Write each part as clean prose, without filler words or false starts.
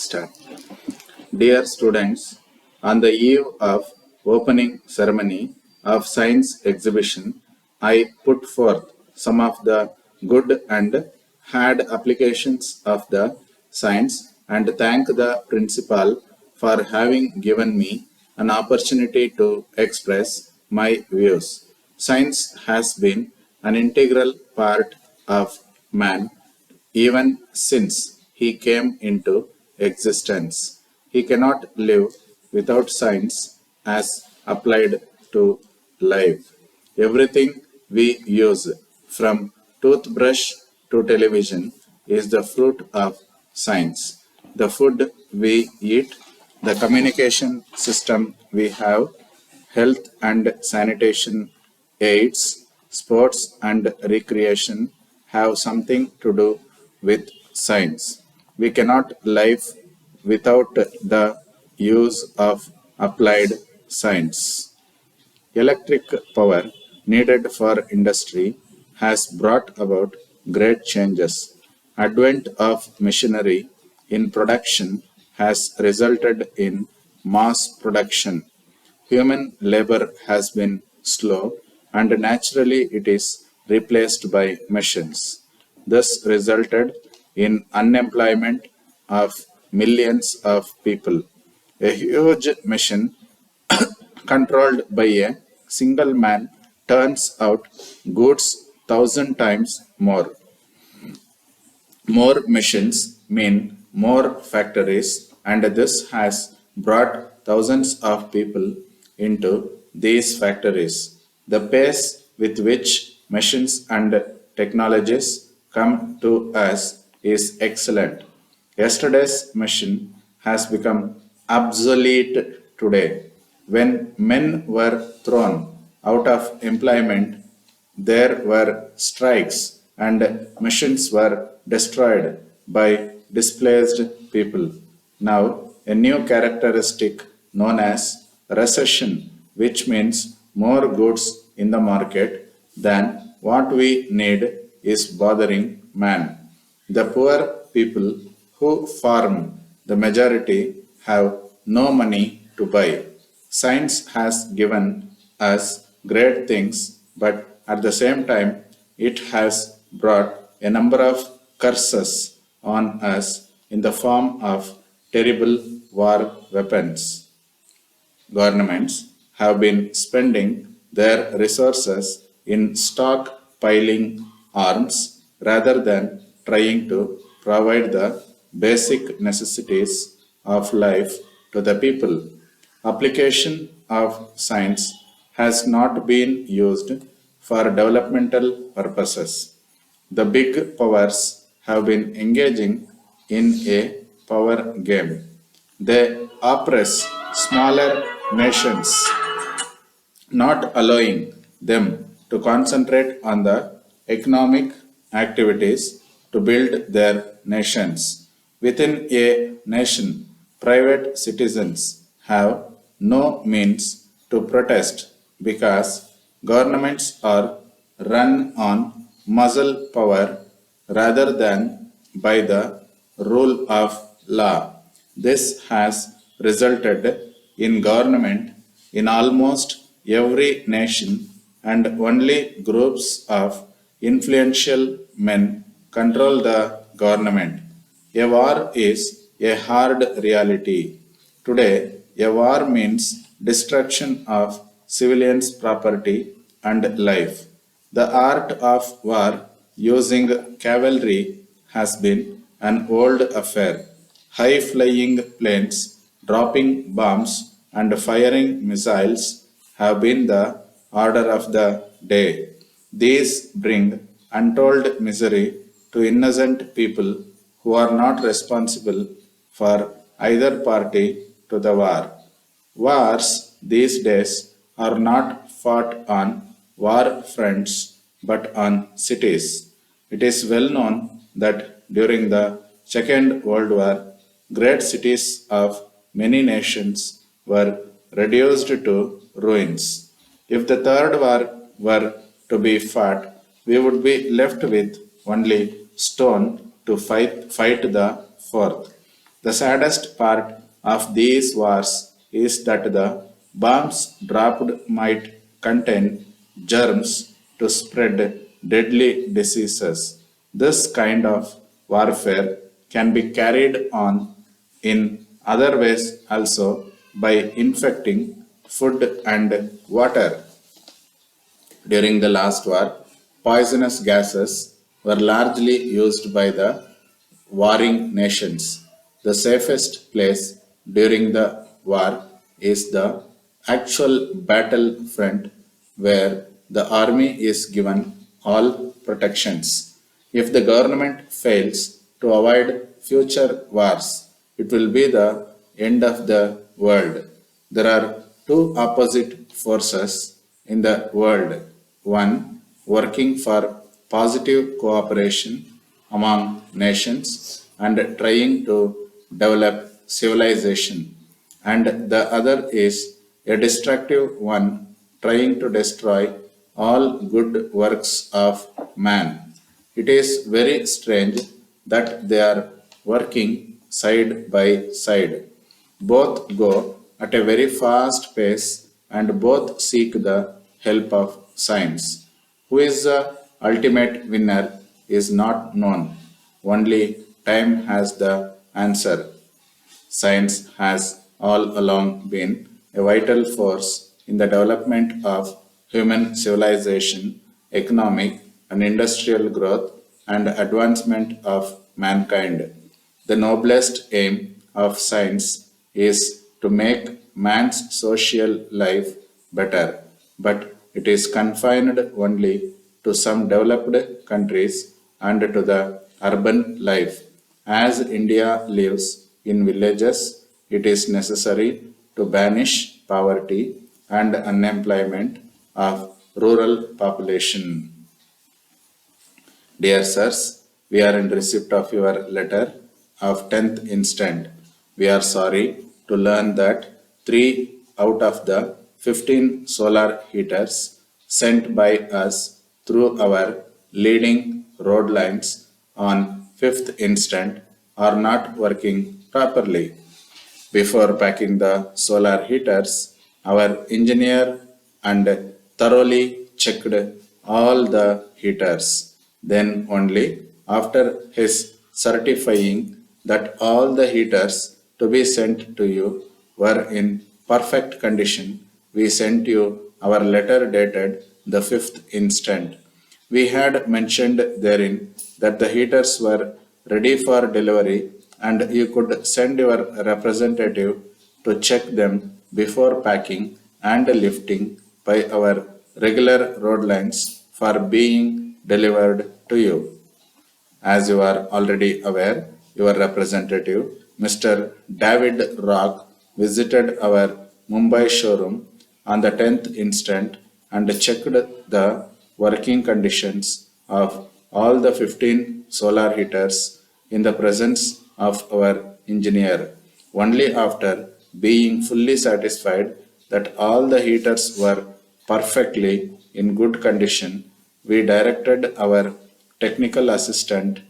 Start. Dear students, on the eve of opening ceremony of science exhibition, I put forth some of the good and had applications of the science and thank the principal for having given me an opportunity to express my views. Science has been an integral part of man even since he came into existence. He cannot live without science as applied to life. Everything we use, from toothbrush to television, is the fruit of science. The food we eat, the communication system we have, health and sanitation aids, sports and recreation have something to do with science. We cannot live without the use of applied science. Electric power needed for industry has brought about great changes. Advent of machinery in production has resulted in mass production. Human labor has been slow and naturally it is replaced by machines. This resulted in unemployment of millions of people. A huge machine controlled by a single man turns out goods thousand times more. More machines mean more factories, and this has brought thousands of people into these factories. The pace with which machines and technologies come to us is excellent. Yesterday's machine has become obsolete today. When men were thrown out of employment, there were strikes and machines were destroyed by displaced people. Now, a new characteristic known as recession, which means more goods in the market than what we need, is bothering man. The poor people who form the majority have no money to buy. Science has given us great things, but at the same time, it has brought a number of curses on us in the form of terrible war weapons. Governments have been spending their resources in stockpiling arms rather than trying to provide the basic necessities of life to the people. Application of science has not been used for developmental purposes. The big powers have been engaging in a power game. They oppress smaller nations, not allowing them to concentrate on the economic activities to build their nations. Within a nation, private citizens have no means to protest because governments are run on muscle power rather than by the rule of law. This has resulted in government in almost every nation, and only groups of influential men control the government. A war is a hard reality. Today, a war means destruction of civilians' property and life. The art of war using cavalry has been an old affair. High flying planes, dropping bombs, and firing missiles have been the order of the day. These bring untold misery to innocent people who are not responsible for either party to the war. Wars these days are not fought on war fronts but on cities. It is well known that during the Second World War, great cities of many nations were reduced to ruins. If the Third War were to be fought, we would be left with only stone to fight the fourth. The saddest part of these wars is that the bombs dropped might contain germs to spread deadly diseases. This kind of warfare can be carried on in other ways also by infecting food and water. During the last war, poisonous gases were largely used by the warring nations. The safest place during the war is the actual battlefront where the army is given all protections. If the government fails to avoid future wars, it will be the end of the world. There are two opposite forces in the world. One working for positive cooperation among nations and trying to develop civilization, and the other is a destructive one trying to destroy all good works of man. It is very strange that they are working side by side. Both go at a very fast pace and both seek the help of science. Who is the ultimate winner is not known. Only time has the answer. Science has all along been a vital force in the development of human civilization, economic and industrial growth, and advancement of mankind. The noblest aim of science is to make man's social life better, but it is confined only to some developed countries and to the urban life. As India lives in villages, it is necessary to banish poverty and unemployment of rural population. Dear sirs, we are in receipt of your letter of 10th instant. We are sorry to learn that 3 out of the 15 solar heaters sent by us through our leading road lines on 5th instant are not working properly. Before packing the solar heaters, our engineer and thoroughly checked all the heaters. Then only after his certifying that all the heaters to be sent to you were in perfect condition, we sent you our letter dated the 5th instant. We had mentioned therein that the heaters were ready for delivery and you could send your representative to check them before packing and lifting by our regular road lines for being delivered to you. As you are already aware, your representative, Mr. David Rock, visited our Mumbai showroom on the 10th instant and checked the working conditions of all the 15 solar heaters in the presence of our engineer. Only after being fully satisfied that all the heaters were perfectly in good condition, we directed our technical assistant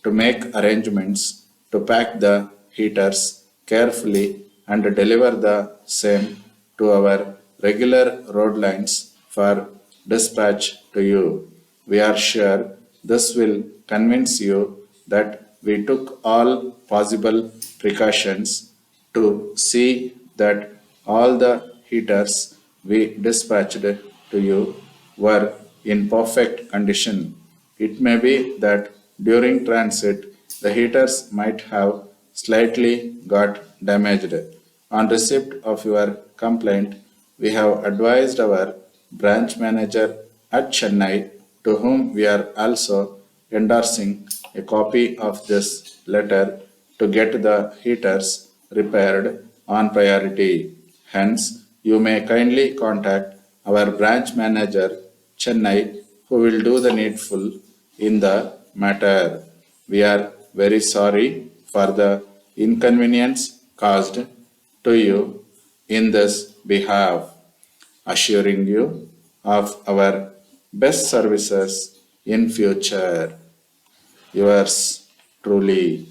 to make arrangements to pack the heaters carefully and deliver the same to our regular road lines for dispatch to you. We are sure this will convince you that we took all possible precautions to see that all the heaters we dispatched to you were in perfect condition. It may be that during transit the heaters might have slightly got damaged. On receipt of your complaint, we have advised our branch manager at Chennai, to whom we are also endorsing a copy of this letter, to get the heaters repaired on priority. Hence, you may kindly contact our branch manager, Chennai, who will do the needful in the matter. We are very sorry for the inconvenience caused to you in this behalf, assuring you of our best services in future. Yours truly.